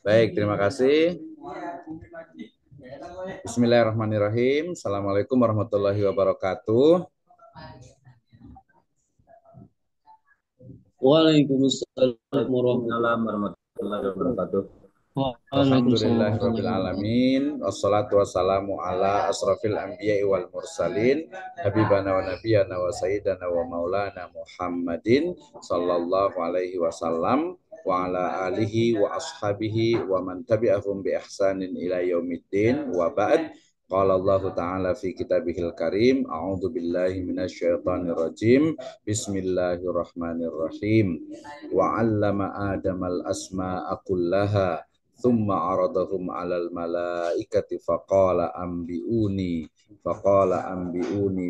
Baik, terima kasih. Bismillahirrahmanirrahim. Assalamualaikum warahmatullahi wabarakatuh. Waalaikumsalam warahmatullahi wabarakatuh. Waalaikumsalam Alhamdulillahirabbil warahmatullahi wabarakatuh. alamin. Wassalatu wassalamu ala asrafil anbiya'i wal mursalin habibana wa nabiyana wa sayyidana wa maulana Muhammadin sallallahu alaihi wasallam wa ala alihi wa ashabihi wa man tabi'ahum bi ihsanin ila yaumiddin wa ba'd. Qala Allah Ta'ala fi kitabihil karim, a'udzu billahi minasyaitonir rajim. Bismillahirrahmanirrahim. Wa 'allama Adamal asma'a kullaha thumma aradahum 'alal malaikati faqala anbi'uni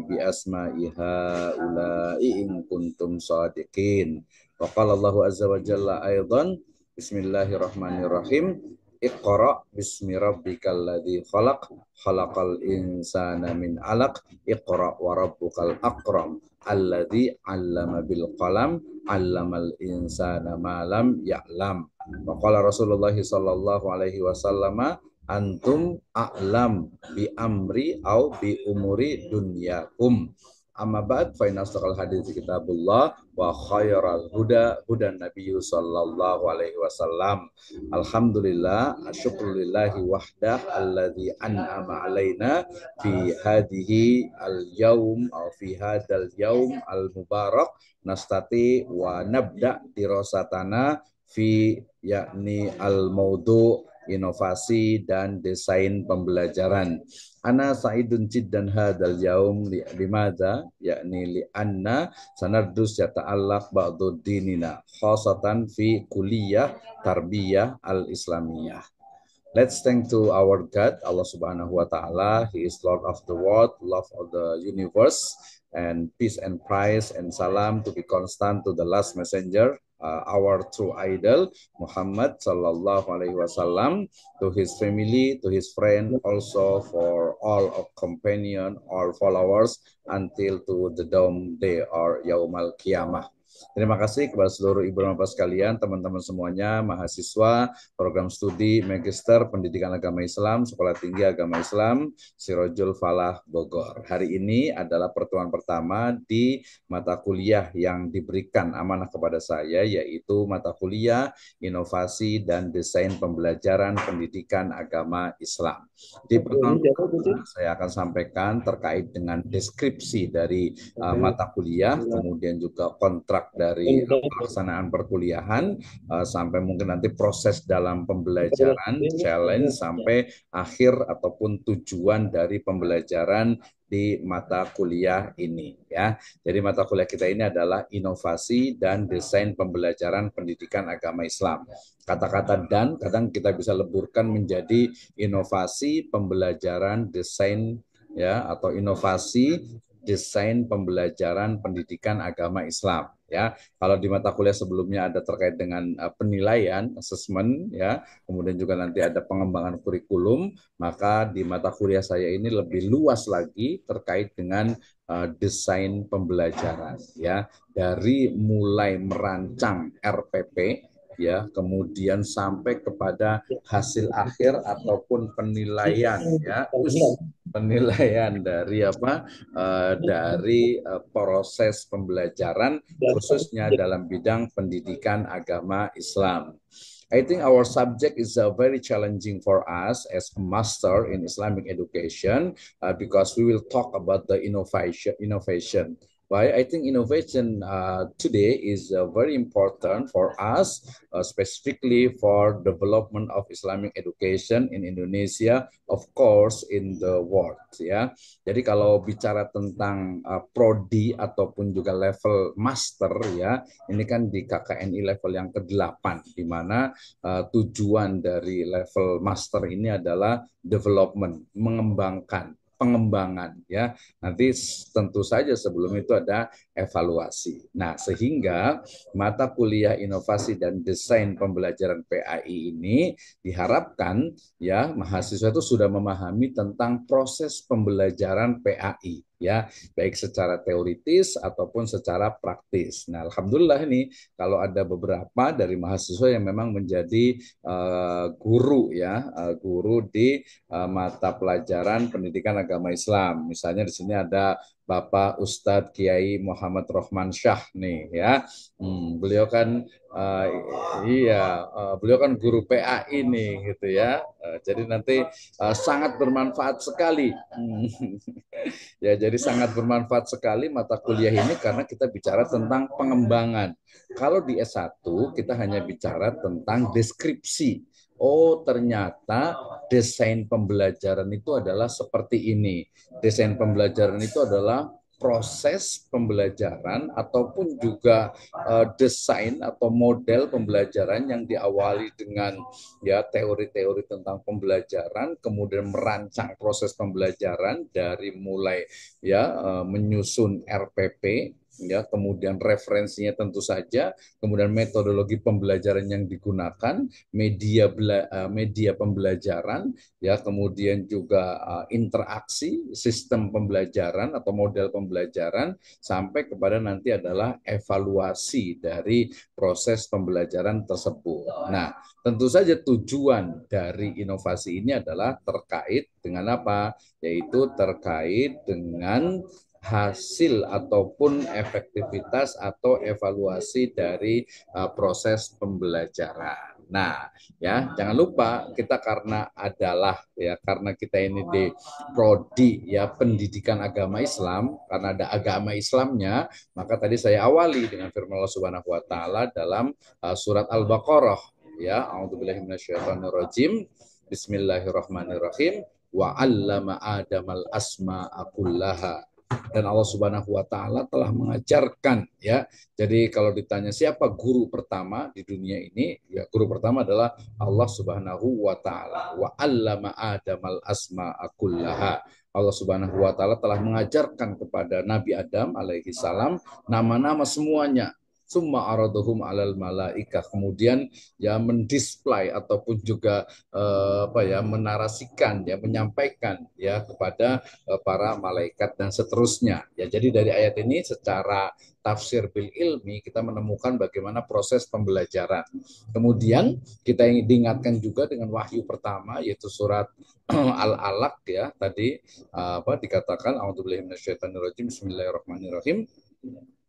bi asma'i haula'i in kuntum shadiqin. Wa qala Allahu azza wa jalla aidan, bismillahirrahmanirrahim. Iqra bismi rabbikal ladzi khalaqal insana min 'alaq. Iqra wa rabbukal akram alladzi 'allama bil qalam 'allamal insana ma lam ya'lam. Wa qala Rasulullah sallallahu alaihi wasallam, antum a'lam bi amri au bi umuri dunyakum. Amma ba'd, fa inna asdaqal hadits kitabullah wa khairal huda hudan nabiyyu sallallahu alaihi wasallam. Alhamdulillah, asyukrulillahi wahdah alladzi an'ama alaina fi hadhihi al-yaum aw fi hadzal yaum al-mubarak nastati wa nabda dirasatana fi yakni al-maudu inovasi dan desain pembelajaran. Ana sa'idun jiddan hadzal yaum limadza yakni li anna sanardus yata'allaq ba'du dinina khasatan fi kulliyah tarbiyah al-islamiyah. Let's thank to our God, Allah Subhanahu wa Ta'ala. He is Lord of the world, Lord of the universe, and peace and praise and salam to be constant to the last messenger, our true idol, Muhammad Sallallahu Alaihi Wasallam, to his family, to his friend, also for all of companion or followers until to the dawn day or Yaumal Qiyamah. Terima kasih kepada seluruh ibu dan bapak sekalian, teman-teman semuanya, mahasiswa, program studi, magister, pendidikan agama Islam, sekolah tinggi agama Islam, Sirojul Falah Bogor. Hari ini adalah pertemuan pertama di mata kuliah yang diberikan amanah kepada saya, yaitu mata kuliah Inovasi dan Desain Pembelajaran Pendidikan Agama Islam. Di pertemuan pertama, saya akan sampaikan terkait dengan deskripsi dari mata kuliah, kemudian juga kontrak dari pelaksanaan perkuliahan, sampai mungkin nanti proses dalam pembelajaran, challenge, sampai akhir ataupun tujuan dari pembelajaran di mata kuliah ini, ya. Jadi mata kuliah kita ini adalah Inovasi dan Desain Pembelajaran Pendidikan Agama Islam. Kata-kata dan kadang kita bisa leburkan menjadi inovasi pembelajaran desain, ya, atau inovasi desain pembelajaran pendidikan agama Islam, ya. Kalau di mata kuliah sebelumnya ada terkait dengan penilaian, assessment, ya, kemudian juga nanti ada pengembangan kurikulum, maka di mata kuliah saya ini lebih luas lagi terkait dengan desain pembelajaran, ya, dari mulai merancang RPP, ya, kemudian sampai kepada hasil akhir ataupun penilaian, ya, penilaian dari proses pembelajaran khususnya dalam bidang pendidikan agama Islam. I think our subject is very challenging for us as a master in Islamic education, because we will talk about the innovation. Why? I think innovation today is very important for us, specifically for development of Islamic education in Indonesia, of course, in the world. Ya, jadi kalau bicara tentang prodi ataupun juga level master, ya, ini kan di KKNI level yang ke-8, di mana tujuan dari level master ini adalah development, mengembangkan, pengembangan, ya. Nanti tentu saja sebelum itu ada evaluasi. Nah, sehingga mata kuliah Inovasi dan Desain Pembelajaran PAI ini diharapkan, ya, mahasiswa itu sudah memahami tentang proses pembelajaran PAI. ya, baik secara teoritis ataupun secara praktis. Nah, alhamdulillah ini kalau ada beberapa dari mahasiswa yang memang menjadi guru ya, guru di mata pelajaran pendidikan agama Islam. Misalnya di sini ada Bapak Ustadz Kiai Muhammad Rohman Syah nih ya. Beliau kan uh, beliau kan guru PAI nih gitu ya. Jadi nanti sangat bermanfaat sekali. Ya, jadi sangat bermanfaat sekali mata kuliah ini karena kita bicara tentang pengembangan. Kalau di S1 kita hanya bicara tentang deskripsi. Oh, ternyata desain pembelajaran itu adalah seperti ini. Desain pembelajaran itu adalah proses pembelajaran ataupun juga desain atau model pembelajaran yang diawali dengan ya teori-teori tentang pembelajaran, kemudian merancang proses pembelajaran dari mulai ya menyusun RPP, ya, kemudian referensinya tentu saja, kemudian metodologi pembelajaran yang digunakan, media pembelajaran, ya, kemudian juga interaksi sistem pembelajaran atau model pembelajaran, sampai kepada nanti adalah evaluasi dari proses pembelajaran tersebut. Nah, tentu saja tujuan dari inovasi ini adalah terkait dengan apa? Yaitu terkait dengan hasil ataupun efektivitas atau evaluasi dari proses pembelajaran. Nah, ya jangan lupa kita karena kita ini di prodi ya pendidikan agama Islam, karena ada agama Islamnya, maka tadi saya awali dengan firman Allah Subhanahu wa taala dalam surat Al-Baqarah, ya, a'udzubillahi minasyaitonirrajim. Bismillahirrahmanirrahim. Wa 'allama Adamal asma'a kullaha. Dan Allah Subhanahu wa taala telah mengajarkan, ya. Jadi kalau ditanya siapa guru pertama di dunia ini, ya guru pertama adalah Allah Subhanahu wa taala. Wa 'allama Adamal asma'a kullaha. Allah Subhanahu wa taala telah mengajarkan kepada Nabi Adam alaihi salam nama-nama semuanya. Summa araduhum alal malaikah, kemudian ya mendisplay ataupun juga menarasikan, ya, menyampaikan ya kepada para malaikat dan seterusnya. Ya, jadi dari ayat ini secara tafsir bil ilmi kita menemukan bagaimana proses pembelajaran. Kemudian kita diingatkan juga dengan wahyu pertama yaitu surat Al-Alaq, ya, tadi dikatakan a'udzubillahi minasyaitonirrajim bismillahirrahmanirrahim.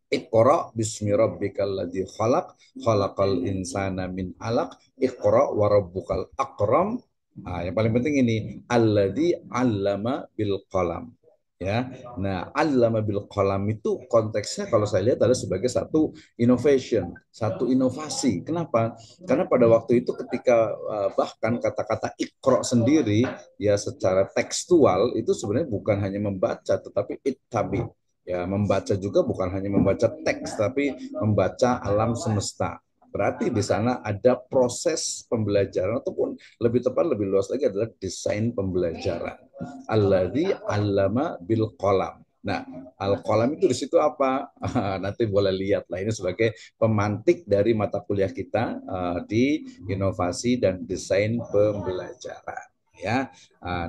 Iqra bismi rabbikal ladzi khalaq, khalaqal insana min 'alaq, iqra wa rabbukal akram. Nah, yang paling penting ini alladzi 'allama bil qalam. Ya. Nah, 'allama bil qalam itu konteksnya kalau saya lihat adalah sebagai satu innovation, satu inovasi. Kenapa? Karena pada waktu itu ketika bahkan kata-kata iqra sendiri ya secara tekstual itu sebenarnya bukan hanya membaca tetapi ittabi. Ya, membaca juga bukan hanya membaca teks, tapi membaca alam semesta. Berarti di sana ada proses pembelajaran, ataupun lebih tepat, lebih luas lagi adalah desain pembelajaran. Alladzi 'allama bil qalam. Nah, al-qalam itu di situ apa? Nanti boleh lihat lah, ini sebagai pemantik dari mata kuliah kita di inovasi dan desain pembelajaran. Ya,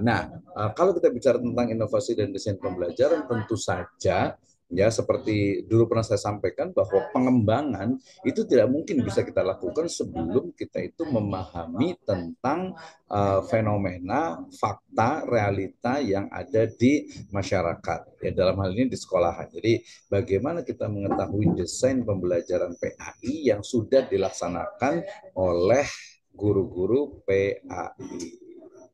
nah, kalau kita bicara tentang inovasi dan desain pembelajaran, tentu saja ya seperti dulu pernah saya sampaikan bahwa pengembangan itu tidak mungkin bisa kita lakukan sebelum kita itu memahami tentang fenomena, fakta, realita yang ada di masyarakat. Ya, dalam hal ini di sekolahan. Jadi bagaimana kita mengetahui desain pembelajaran PAI yang sudah dilaksanakan oleh guru-guru PAI.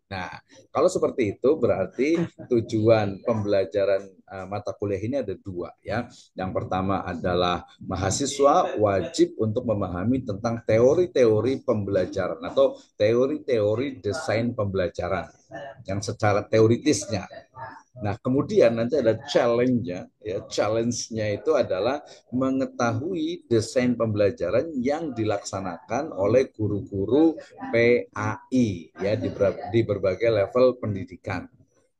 Nah, kalau seperti itu berarti tujuan pembelajaran mata kuliah ini ada dua, ya. Yang pertama adalah mahasiswa wajib untuk memahami tentang teori-teori pembelajaran atau teori-teori desain pembelajaran yang secara teoritisnya. Nah, kemudian nanti ada challenge-nya, ya. Challenge-nya itu adalah mengetahui desain pembelajaran yang dilaksanakan oleh guru-guru PAI, ya, di berbagai level pendidikan.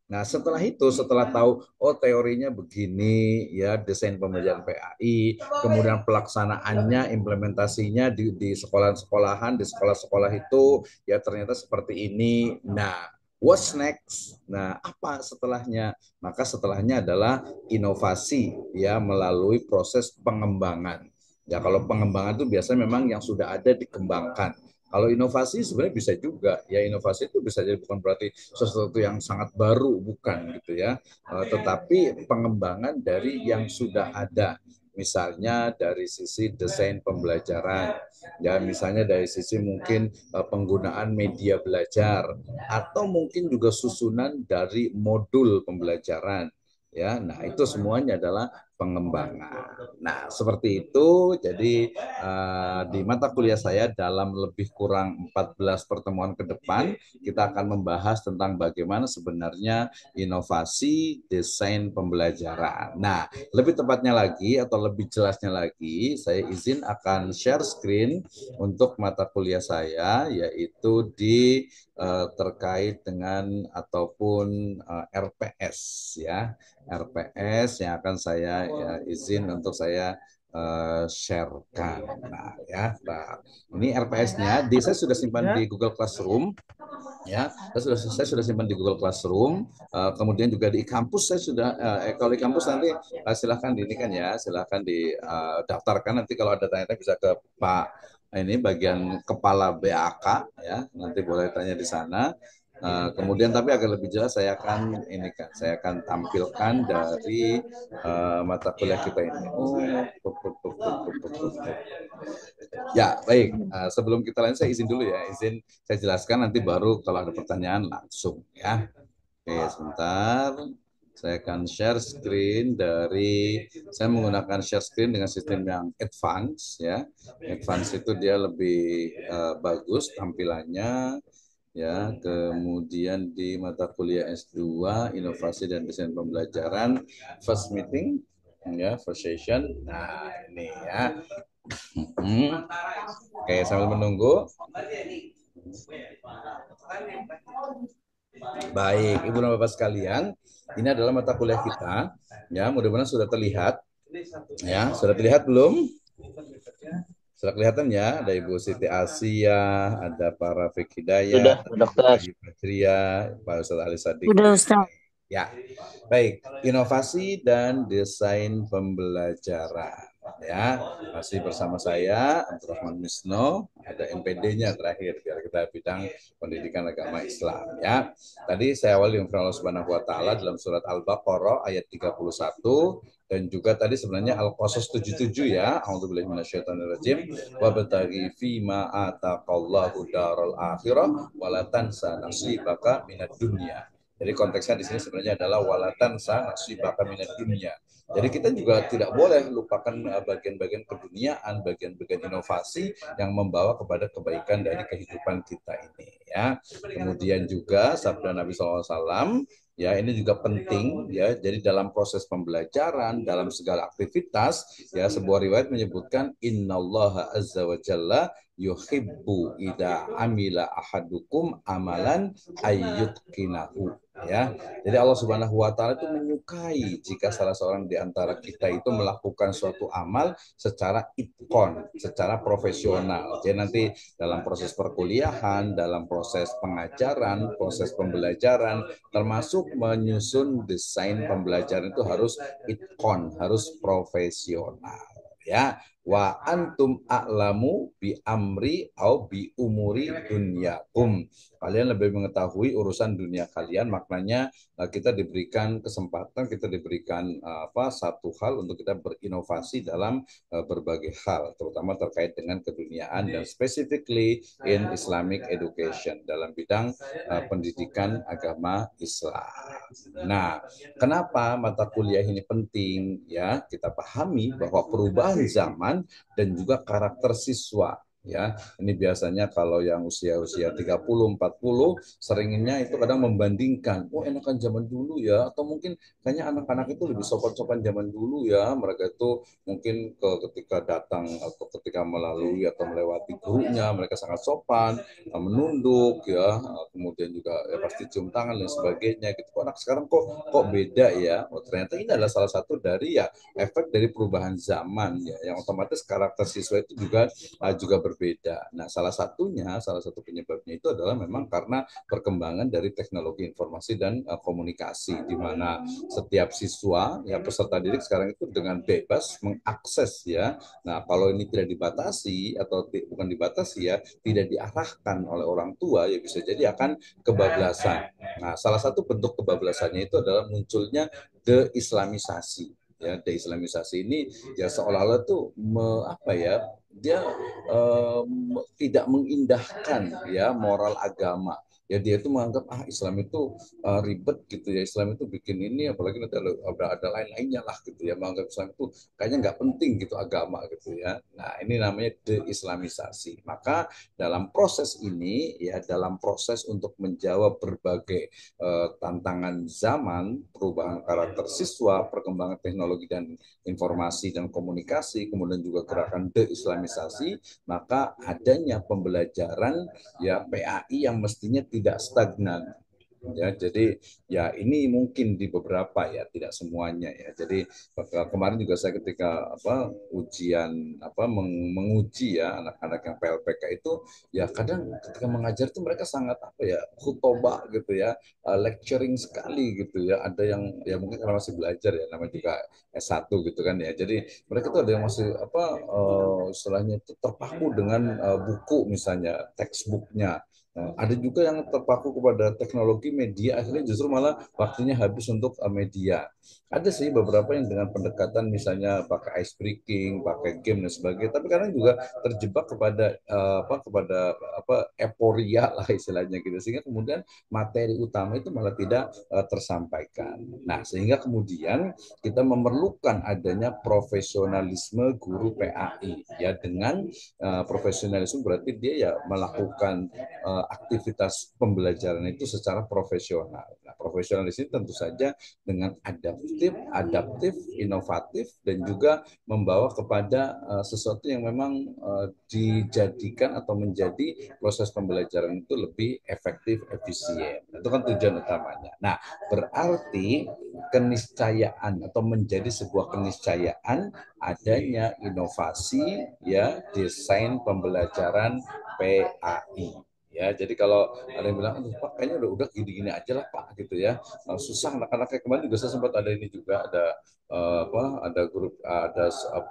Nah, setelah tahu oh teorinya begini, ya, desain pembelajaran PAI, kemudian pelaksanaannya, implementasinya di sekolah-sekolahan, di sekolah-sekolah itu ya ternyata seperti ini. Nah, What's next? Nah, apa setelahnya? Maka setelahnya adalah inovasi ya melalui proses pengembangan. Ya kalau pengembangan itu biasanya memang yang sudah ada dikembangkan. Kalau inovasi sebenarnya bisa juga ya, inovasi itu bisa jadi bukan berarti sesuatu yang sangat baru, bukan gitu ya. Tetapi pengembangan dari yang sudah ada. Misalnya dari sisi desain pembelajaran, ya misalnya dari sisi mungkin penggunaan media belajar, atau mungkin juga susunan dari modul pembelajaran. Ya, nah itu semuanya adalah pengembangan. Nah, seperti itu. Jadi di mata kuliah saya dalam lebih kurang 14 pertemuan ke depan kita akan membahas tentang bagaimana sebenarnya inovasi desain pembelajaran. Nah, lebih tepatnya lagi atau lebih jelasnya lagi, saya izin akan share screen untuk mata kuliah saya, yaitu di terkait dengan ataupun RPS ya, RPS yang akan saya izin untuk saya sharekan. Nah ya, nah, ini RPS-nya saya sudah simpan di Google Classroom ya, saya sudah simpan di Google Classroom. Kemudian juga di kampus saya sudah kalau di kampus nanti silahkan ini kan ya, silahkan didaftarkan, nanti kalau ada tanya-tanya bisa ke Pak ini bagian kepala BAK ya, nanti boleh tanya di sana. Kemudian tapi agar lebih jelas saya akan tampilkan dari mata kuliah kita ini. Ya, baik. Sebelum kita lanjut, saya izin dulu ya. Saya jelaskan, nanti baru kalau ada pertanyaan langsung ya. Oke, sebentar. Saya akan share screen saya menggunakan share screen dengan sistem yang advance ya. Advance itu dia lebih bagus tampilannya ya. Kemudian di mata kuliah S2 Inovasi dan Desain Pembelajaran, first meeting ya, first session. Nah, ini ya. Oke, sambil menunggu. Baik, Ibu dan Bapak sekalian, ini adalah mata kuliah kita. Ya, mudah-mudahan sudah terlihat. Ya, sudah terlihat belum? Sudah kelihatan ya, ada Ibu Siti Asia, ada Pak Rafiq Sudah, Hidayat, dokter. Pak Patria, Pak Ustadz Ali Sadiq. Udah Ustaz. Ya, baik. Inovasi dan desain pembelajaran. Ya, masih bersama saya Abdurrahman Misno. Ada MPD-nya terakhir biar kita bidang pendidikan agama Islam. Ya, tadi saya awali dengan firman Allah Subhanahu Wa Taala dalam surat Al-Baqarah ayat 31, dan juga tadi sebenarnya Al-Qasas 77 ya. A'udzubillahi minasyaitonirrajim. Wa bataghi fi ma ataqallahu daral akhirah wa la tansa nasibaka minad dunya. Jadi konteksnya di sini sebenarnya adalah walatan sa nasibaka minad dunya. Jadi kita juga tidak boleh lupakan bagian-bagian keduniaan, bagian-bagian inovasi yang membawa kepada kebaikan dari kehidupan kita ini ya. Kemudian juga sabda Nabi SAW ya, ini juga penting ya. Jadi dalam proses pembelajaran, dalam segala aktivitas ya, sebuah riwayat menyebutkan innallaha azza wa jalla yuhibbu idza amila ahadukum amalan ayyutqinahu ya. Jadi Allah Subhanahu wa taala itu menyukai jika salah seorang di antara kita itu melakukan suatu amal secara itkon, secara profesional. Jadi nanti dalam proses perkuliahan, dalam proses pengajaran, proses pembelajaran, termasuk menyusun desain pembelajaran itu harus itkon, harus profesional ya. Wa antum a'lamu bi amri au bi umuri dunyakum. Kalian lebih mengetahui urusan dunia kalian, maknanya kita diberikan kesempatan, kita diberikan satu hal untuk kita berinovasi dalam berbagai hal, terutama terkait dengan keduniaan dan specifically in Islamic education, dalam bidang pendidikan agama Islam. Nah, kenapa mata kuliah ini penting ya? Kita pahami bahwa perubahan zaman dan juga karakter siswa ya. Ini biasanya kalau yang usia-usia 30, 40 seringnya itu kadang membandingkan, oh enakan zaman dulu ya, atau mungkin kayaknya anak-anak itu lebih sopan-sopan zaman dulu ya. Mereka itu mungkin ketika datang atau ketika melalui atau melewati gurunya mereka sangat sopan, menunduk ya, kemudian juga ya pasti cium tangan dan sebagainya gitu. Anak sekarang kok beda ya. Oh, ternyata ini adalah salah satu dari ya efek dari perubahan zaman ya, yang otomatis karakter siswa itu juga berbeda. Nah, salah satu penyebabnya itu adalah memang karena perkembangan dari teknologi informasi dan komunikasi, di mana setiap siswa, ya peserta didik sekarang itu dengan bebas mengakses ya. Nah, kalau ini tidak dibatasi atau bukan dibatasi ya, tidak diarahkan oleh orang tua, ya bisa jadi akan kebablasan. Nah, salah satu bentuk kebablasannya itu adalah munculnya deislamisasi. Ya, deislamisasi ini ya seolah-olah tuh apa ya, dia tidak mengindahkan ya moral agama. Ya dia itu menganggap Islam itu ribet gitu ya, Islam itu bikin ini, apalagi nanti ada lain-lainnya lah gitu ya, menganggap Islam itu kayaknya nggak penting gitu agama gitu ya. Nah ini namanya deislamisasi. Maka dalam proses ini ya, dalam proses untuk menjawab berbagai tantangan zaman, perubahan karakter siswa, perkembangan teknologi dan informasi dan komunikasi, kemudian juga gerakan deislamisasi, maka adanya pembelajaran ya PAI yang mestinya tidak stagnan. Ya, jadi ya ini mungkin di beberapa ya, tidak semuanya ya. Jadi kemarin juga saya ketika ujian menguji ya anak-anak yang PLPK itu, ya kadang ketika mengajar itu mereka sangat khutbah gitu ya, lecturing sekali gitu ya. Ada yang ya mungkin karena masih belajar ya, namanya juga S1 gitu kan ya. Jadi mereka tuh ada yang masih istilahnya itu terpaku dengan buku misalnya textbooknya. Ada juga yang terpaku kepada teknologi media, akhirnya justru malah waktunya habis untuk media. Ada sih beberapa yang dengan pendekatan misalnya pakai ice breaking, pakai game dan sebagainya, tapi kadang juga terjebak kepada euforia lah istilahnya gitu, sehingga kemudian materi utama itu malah tidak tersampaikan. Nah, sehingga kemudian kita memerlukan adanya profesionalisme guru PAI ya. Dengan profesionalisme berarti dia ya melakukan aktivitas pembelajaran itu secara profesional. Nah, profesionalis ini tentu saja dengan adaptif, inovatif, dan juga membawa kepada sesuatu yang memang dijadikan atau menjadi proses pembelajaran itu lebih efektif, efisien. Itu kan tujuan utamanya. Nah, berarti keniscayaan atau menjadi sebuah keniscayaan adanya inovasi ya, desain pembelajaran PAI. Ya, jadi kalau ada yang bilang, aduh Pak, kayaknya udah gini-gini aja lah Pak gitu ya. Susah anak-anaknya. Kemarin juga saya sempat ada ini juga, ada grup,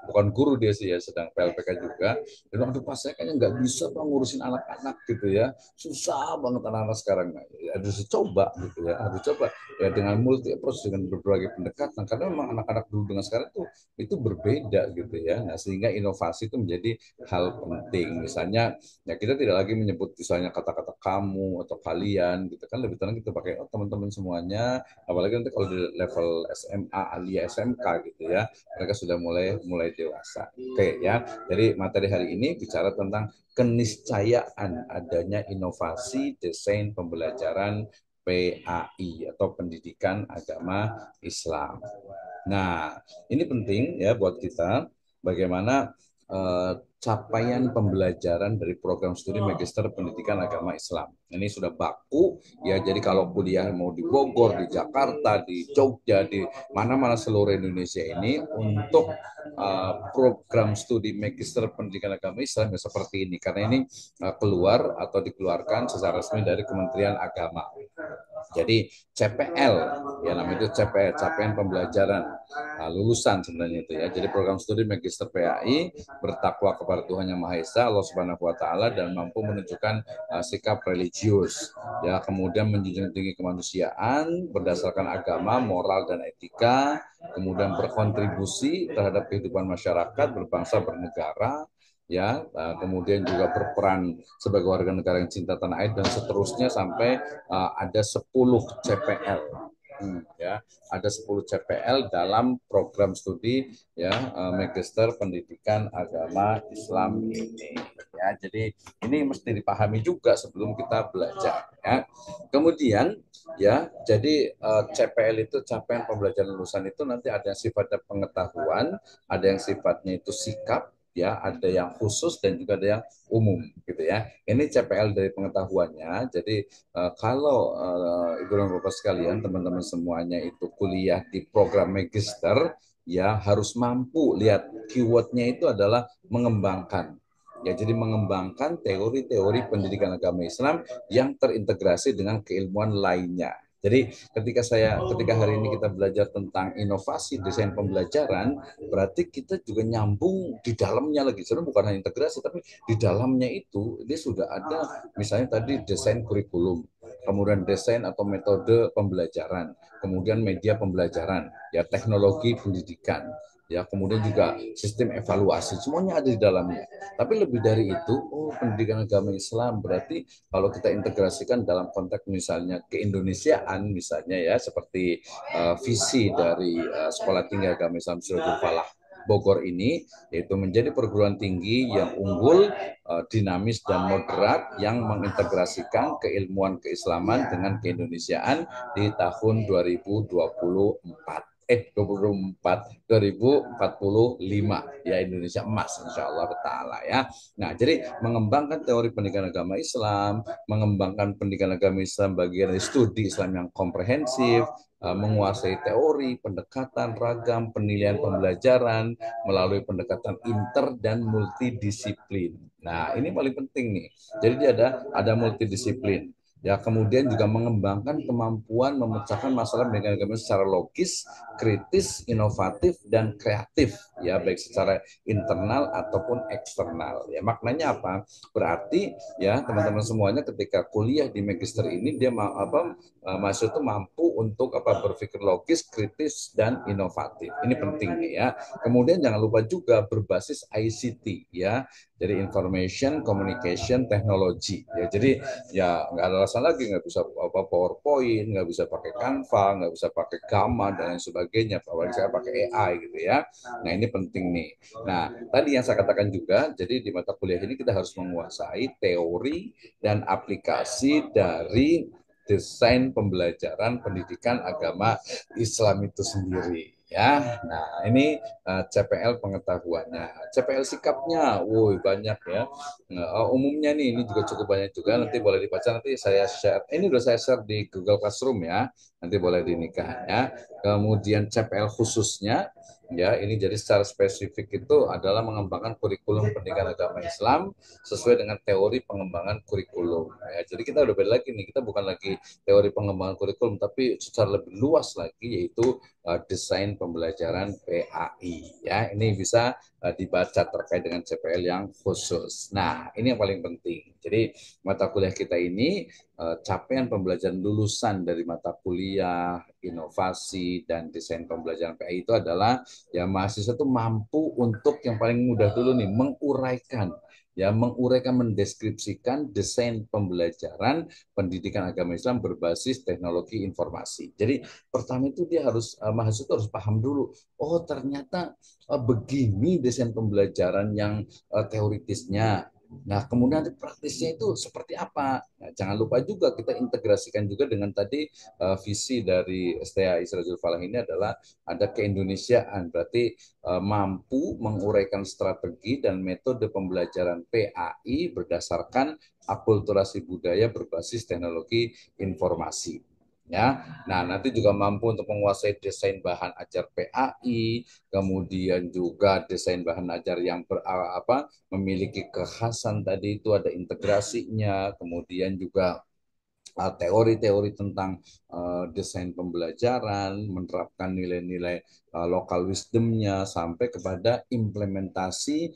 bukan guru dia sih ya, sedang PLPK juga. Dia bilang, aduh Pak, saya kayaknya nggak bisa Pak ngurusin anak-anak gitu ya. Susah banget anak-anak sekarang. Nah, harus coba gitu ya, harus coba ya dengan multi approach, dengan berbagai pendekatan, karena memang anak-anak dulu dengan sekarang itu berbeda gitu ya. Nah, sehingga inovasi itu menjadi hal penting. Misalnya ya kita tidak lagi menyebut misalnya kata-kata kamu atau kalian gitu kan, lebih tenang kita pakai teman-teman semuanya, apalagi nanti kalau di level SMA, alia SMK gitu ya, mereka sudah mulai dewasa. Oke ya, jadi materi hari ini bicara tentang keniscayaan adanya inovasi desain pembelajaran PAI atau Pendidikan Agama Islam. Nah, ini penting ya buat kita, bagaimana capaian pembelajaran dari program studi Magister Pendidikan Agama Islam. Ini sudah baku ya, jadi kalau kuliah mau di Bogor, di Jakarta, di Jogja, di mana-mana seluruh Indonesia ini, untuk program studi Magister Pendidikan Agama Islam ya seperti ini, karena ini keluar atau dikeluarkan secara resmi dari Kementerian Agama. Jadi CPL ya, namanya itu CPL, capaian pembelajaran lulusan sebenarnya itu ya. Jadi program studi Magister PAI bertakwa kepada Tuhan Yang Maha Esa, Allah Subhanahu wa taala, dan mampu menunjukkan sikap religius ya, kemudian menjunjung tinggi kemanusiaan berdasarkan agama, moral dan etika, kemudian berkontribusi terhadap kehidupan masyarakat, berbangsa, bernegara ya, kemudian juga berperan sebagai warga negara yang cinta tanah air, dan seterusnya sampai ada 10 CPL. Ya, ada 10 CPL dalam program studi ya Magister Pendidikan Agama Islam ini ya. Jadi ini mesti dipahami juga sebelum kita belajar ya. Kemudian ya, jadi CPL itu capaian pembelajaran lulusan itu nanti ada yang sifatnya pengetahuan, ada yang sifatnya itu sikap ya, ada yang khusus dan juga ada yang umum gitu ya. Ini CPL dari pengetahuannya. Jadi kalau Ibu dan Bapak sekalian, teman-teman semuanya itu kuliah di program magister ya, harus mampu lihat keywordnya itu adalah mengembangkan Ya, jadi mengembangkan teori-teori pendidikan agama Islam yang terintegrasi dengan keilmuan lainnya. Jadi ketika hari ini kita belajar tentang inovasi desain pembelajaran, berarti kita juga nyambung di dalamnya lagi. Sebenarnya bukan hanya integrasi, tapi di dalamnya itu dia sudah ada misalnya tadi desain kurikulum, kemudian desain atau metode pembelajaran, kemudian media pembelajaran, ya teknologi pendidikan, ya kemudian juga sistem evaluasi, semuanya ada di dalamnya. Tapi lebih dari itu, pendidikan agama Islam berarti kalau kita integrasikan dalam konteks misalnya keindonesiaan misalnya ya seperti visi dari Sekolah Tinggi Agama Islam Siratul Falah Bogor ini, yaitu menjadi perguruan tinggi yang unggul, dinamis dan moderat yang mengintegrasikan keilmuan keislaman dengan keindonesiaan di tahun 2024. 2045 ya, Indonesia emas insya Allah ta'ala ya. Nah, jadi mengembangkan teori pendidikan agama Islam, mengembangkan pendidikan agama Islam bagian dari studi Islam yang komprehensif, menguasai teori, pendekatan, ragam, penilaian pembelajaran melalui pendekatan inter dan multidisiplin. Nah, ini paling penting nih. Jadi dia ada multidisiplin. Ya, kemudian juga mengembangkan kemampuan memecahkan masalah pendidikan agama secara logis, kritis, inovatif, dan kreatif, ya baik secara internal ataupun eksternal. Ya, maknanya apa? Berarti ya teman-teman semuanya ketika kuliah di magister ini dia mahasiswa itu mampu untuk berpikir logis, kritis, dan inovatif. Ini penting nih ya. Kemudian jangan lupa juga berbasis ICT ya. Jadi information, communication, technology. Ya, jadi ya nggak ada alasan lagi nggak bisa PowerPoint, nggak bisa pakai Canva, nggak bisa pakai Gamma dan lain sebagainya. Apalagi saya pakai AI gitu ya. Nah, ini penting nih. Nah, tadi yang saya katakan juga, jadi di mata kuliah ini kita harus menguasai teori dan aplikasi dari desain pembelajaran pendidikan agama Islam itu sendiri ya. Nah, ini CPL pengetahuannya, CPL sikapnya, woi banyak ya. Nah, umumnya nih ini juga cukup banyak juga. Nanti boleh dibaca, nanti saya share. Ini udah saya share di Google Classroom ya. Nanti boleh dinikah ya. Kemudian CPL khususnya ya, ini jadi secara spesifik itu adalah mengembangkan kurikulum pendidikan agama Islam sesuai dengan teori pengembangan kurikulum. Ya, jadi kita udah beda lagi nih, kita bukan lagi teori pengembangan kurikulum, tapi secara lebih luas lagi yaitu desain pembelajaran PAI. Ya, ini bisa dibaca terkait dengan CPL yang khusus. Nah, ini yang paling penting. Jadi mata kuliah kita ini capaian pembelajaran lulusan dari mata kuliah inovasi dan desain pembelajaran PAI itu adalah ya mahasiswa itu mampu untuk yang paling mudah dulu nih menguraikan, mendeskripsikan desain pembelajaran pendidikan agama Islam berbasis teknologi informasi. Jadi pertama itu dia harus mahasiswa itu harus paham dulu, oh ternyata begini desain pembelajaran yang teoritisnya. Nah, kemudian praktisnya itu seperti apa? Nah, jangan lupa juga kita integrasikan juga dengan tadi visi dari STA Israel Falah ini adalah ada keindonesiaan, berarti mampu menguraikan strategi dan metode pembelajaran PAI berdasarkan akulturasi budaya berbasis teknologi informasi. Ya, nah nanti juga mampu untuk menguasai desain bahan ajar PAI, kemudian juga desain bahan ajar yang memiliki kekhasan tadi itu ada integrasinya, kemudian juga teori-teori tentang desain pembelajaran, menerapkan nilai-nilai lokal wisdomnya sampai kepada implementasi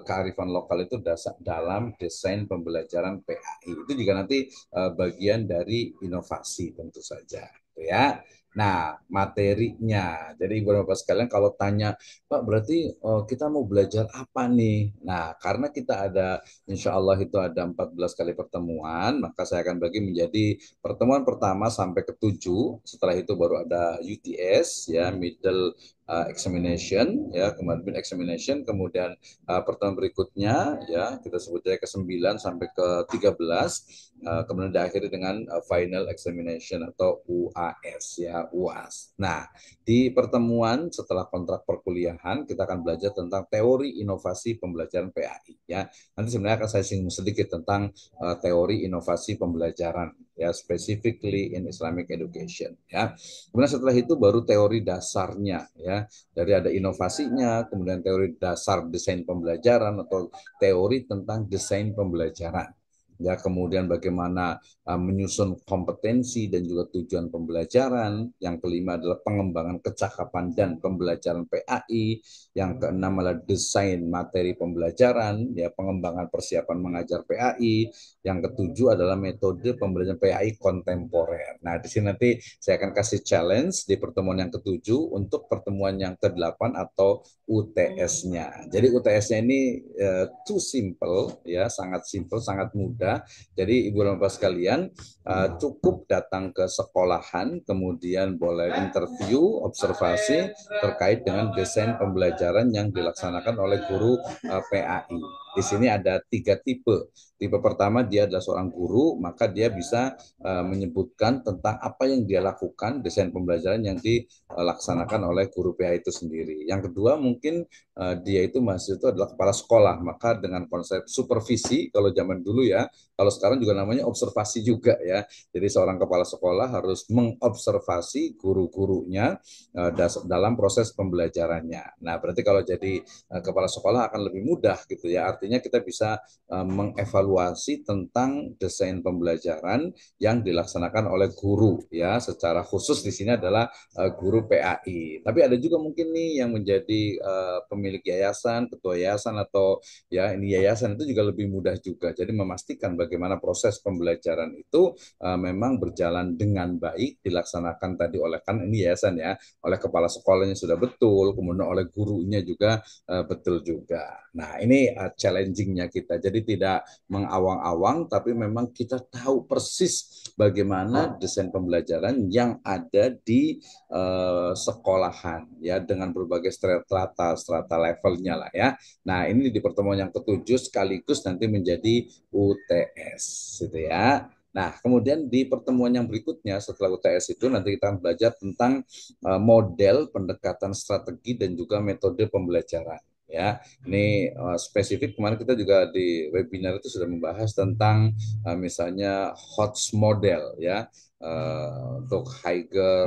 kearifan lokal itu dalam desain pembelajaran PAI. Itu juga nanti bagian dari inovasi tentu saja, ya. Nah, materinya. Jadi Ibu dan Bapak sekalian kalau tanya, Pak berarti kita mau belajar apa nih? Nah, karena kita ada insya Allah itu ada 14 kali pertemuan, maka saya akan bagi menjadi pertemuan pertama sampai ke-7. Setelah itu baru ada UTS, ya, middle examination, ya, kemudian mid examination, kemudian pertemuan berikutnya, ya, kita sebut aja ke-9 sampai ke-13, kemudian diakhiri dengan final examination atau UAS, ya, UAS. Nah, di pertemuan setelah kontrak perkuliahan, kita akan belajar tentang teori inovasi pembelajaran PAI, ya. Nanti sebenarnya akan saya singgung sedikit tentang teori inovasi pembelajaran ya, specifically in Islamic education, ya. Kemudian setelah itu baru teori dasarnya, ya. Dari ada inovasinya, kemudian teori dasar desain pembelajaran atau teori tentang desain pembelajaran. Ya, kemudian bagaimana menyusun kompetensi dan juga tujuan pembelajaran. Yang kelima adalah pengembangan kecakapan dan pembelajaran PAI. Yang keenam adalah desain materi pembelajaran, ya, pengembangan persiapan mengajar PAI. Yang ketujuh adalah metode pembelajaran PAI kontemporer. Nah, di sini nanti saya akan kasih challenge di pertemuan yang ketujuh untuk pertemuan yang kedelapan atau UTS-nya. Jadi UTS-nya ini too simple, ya, sangat simple, sangat mudah. Jadi Ibu dan Bapak sekalian, cukup datang ke sekolahan, kemudian boleh interview, observasi terkait dengan desain pembelajaran yang dilaksanakan oleh guru PAI. Di sini ada 3 tipe. Tipe pertama, dia adalah seorang guru, maka dia bisa menyebutkan tentang apa yang dia lakukan, desain pembelajaran yang dilaksanakan oleh guru PAI itu sendiri. Yang kedua, mungkin dia itu mahasiswa itu adalah kepala sekolah, maka dengan konsep supervisi, kalau zaman dulu ya, kalau sekarang juga namanya observasi juga ya. Jadi seorang kepala sekolah harus mengobservasi guru-gurunya dalam proses pembelajarannya. Nah, berarti kalau jadi kepala sekolah akan lebih mudah gitu ya. Artinya kita bisa mengevaluasi tentang desain pembelajaran yang dilaksanakan oleh guru ya. Secara khusus di sini adalah guru PAI. Tapi ada juga mungkin nih yang menjadi pemilik yayasan, ketua yayasan atau ya ini yayasan itu juga lebih mudah juga. Jadi memastikan bagaimana proses pembelajaran itu memang berjalan dengan baik, dilaksanakan tadi oleh kan ini yayasan ya, oleh kepala sekolahnya sudah betul, kemudian oleh gurunya juga betul juga. Nah, ini challenging-nya kita. Jadi tidak mengawang-awang, tapi memang kita tahu persis bagaimana desain pembelajaran yang ada di sekolahan ya, dengan berbagai strata levelnya lah ya. Nah, ini di pertemuan yang ketujuh sekaligus nanti menjadi UTS gitu ya. Nah, kemudian di pertemuan yang berikutnya setelah UTS itu nanti kita akan belajar tentang model pendekatan strategi dan juga metode pembelajaran. Ya, ini spesifik kemarin kita juga di webinar itu sudah membahas tentang misalnya HOTS model ya, untuk higher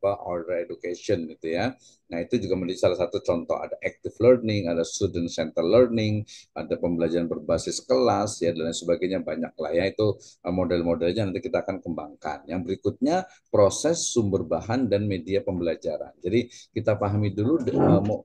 order education gitu ya. Nah, itu juga menjadi salah satu contoh. Ada active learning, ada student center learning, ada pembelajaran berbasis kelas ya, dan lain sebagainya, banyak lah ya. Itu model-modelnya nanti kita akan kembangkan. Yang berikutnya proses sumber bahan dan media pembelajaran. Jadi kita pahami dulu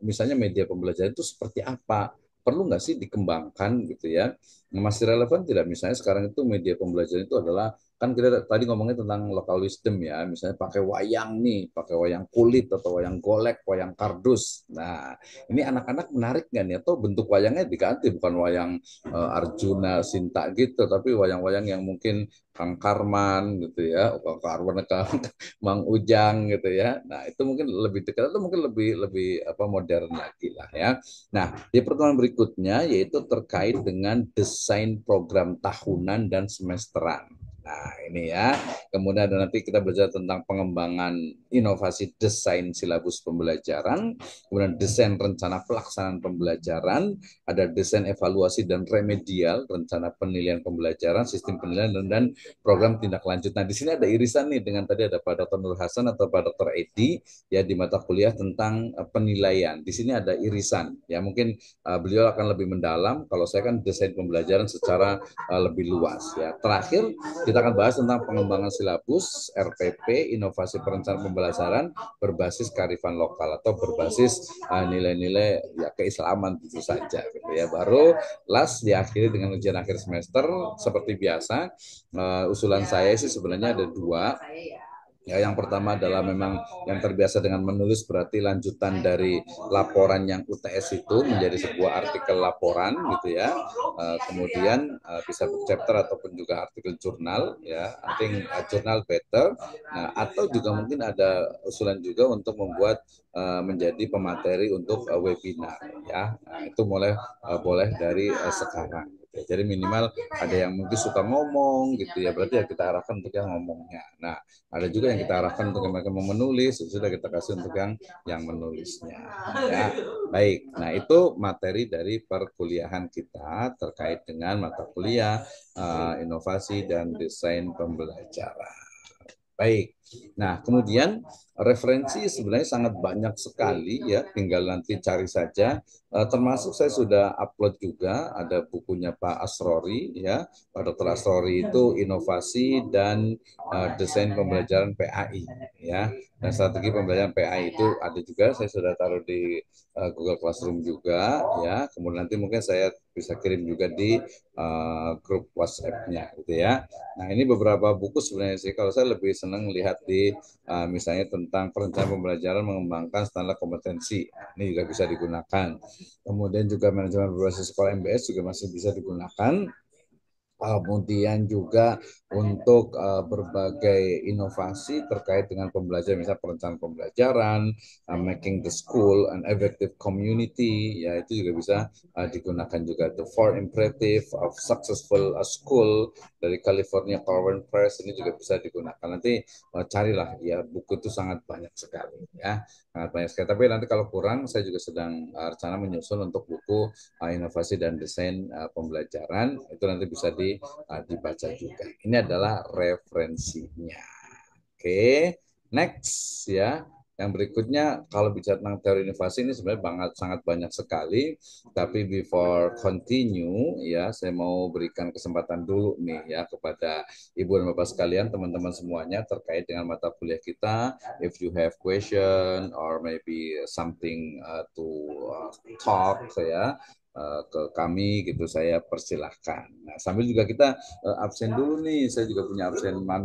misalnya media pembelajaran itu seperti apa, perlu nggak sih dikembangkan gitu ya. Masih relevan tidak misalnya sekarang itu media pembelajaran itu adalah, kan kita tadi ngomongnya tentang local wisdom ya, misalnya pakai wayang nih, pakai wayang kulit atau wayang golek, wayang kardus. Nah, ini anak-anak menarik nggak nih? Atau bentuk wayangnya diganti, bukan wayang Arjuna, Sinta gitu, tapi wayang-wayang yang mungkin Kang Karman gitu ya, Kang Karman, Kang Mang Ujang gitu ya. Nah, itu mungkin lebih dekat atau mungkin lebih lebih modern lagi lah ya. Nah, di pertemuan berikutnya yaitu terkait dengan desain program tahunan dan semesteran. Nah, ini ya. Kemudian ada nanti kita belajar tentang pengembangan inovasi desain silabus pembelajaran, kemudian desain rencana pelaksanaan pembelajaran, ada desain evaluasi dan remedial, rencana penilaian pembelajaran, sistem penilaian dan program tindak lanjut. Nah, di sini ada irisan nih dengan tadi ada Pak Dr. Nur Hasan atau Pak Dr. Edi ya di mata kuliah tentang penilaian. Di sini ada irisan. Ya, mungkin beliau akan lebih mendalam, kalau saya kan desain pembelajaran secara lebih luas ya. Terakhir kita akan bahas tentang pengembangan silabus, RPP, inovasi perencanaan pembelajaran berbasis kearifan lokal atau berbasis nilai-nilai ya keislaman tentu saja gitu ya. Baru last diakhiri dengan ujian akhir semester seperti biasa. Usulan saya sih sebenarnya ada dua. Ya, yang pertama adalah memang yang terbiasa dengan menulis, berarti lanjutan dari laporan yang UTS itu menjadi sebuah artikel laporan gitu ya. Kemudian bisa chapter ataupun juga artikel jurnal ya. I think jurnal better. Nah, atau juga mungkin ada usulan juga untuk membuat menjadi pemateri untuk webinar ya. Nah, itu boleh dari sekarang. Jadi minimal ada yang mungkin suka ngomong gitu ya, berarti ya kita arahkan untuk yang ngomongnya. Nah, ada juga yang kita arahkan untuk yang mereka mau menulis, sudah kita kasih untuk yang menulisnya. Ya, baik. Nah, itu materi dari perkuliahan kita terkait dengan mata kuliah inovasi dan desain pembelajaran. Baik. Nah, kemudian referensi sebenarnya sangat banyak sekali ya, tinggal nanti cari saja. Termasuk saya sudah upload juga ada bukunya Pak Asrori ya, Pak Dr. Asrori itu inovasi dan desain pembelajaran PAI ya. Dan strategi pembelajaran PAI itu ada juga, saya sudah taruh di Google Classroom juga ya. Kemudian nanti mungkin saya bisa kirim juga di grup WhatsApp-nya gitu ya. Nah, ini beberapa buku sebenarnya sih. Kalau saya lebih senang lihat di misalnya tentang perencanaan pembelajaran mengembangkan standar kompetensi. Ini juga bisa digunakan. Kemudian juga manajemen berbasis sekolah MBS juga masih bisa digunakan. Kemudian juga untuk berbagai inovasi terkait dengan pembelajaran, misalnya perencanaan pembelajaran, making the school an effective community, ya itu juga bisa digunakan juga. The Four Imperative of Successful School dari California Corwin Press ini juga bisa digunakan. Nanti carilah ya, buku itu sangat banyak sekali ya, sangat banyak sekali. Tapi nanti kalau kurang, saya juga sedang rencana menyusun untuk buku inovasi dan desain pembelajaran, itu nanti bisa dibaca juga. Ini adalah referensinya. Oke, next ya. Yang berikutnya kalau bicara tentang teori inovasi ini sebenarnya sangat banyak sekali. Tapi before continue ya, saya mau berikan kesempatan dulu nih ya kepada Ibu dan Bapak sekalian, teman-teman semuanya terkait dengan mata kuliah kita. If you have question or maybe something to talk ya, ke kami gitu, saya persilahkan. Nah, sambil juga kita absen dulu nih, saya juga punya absen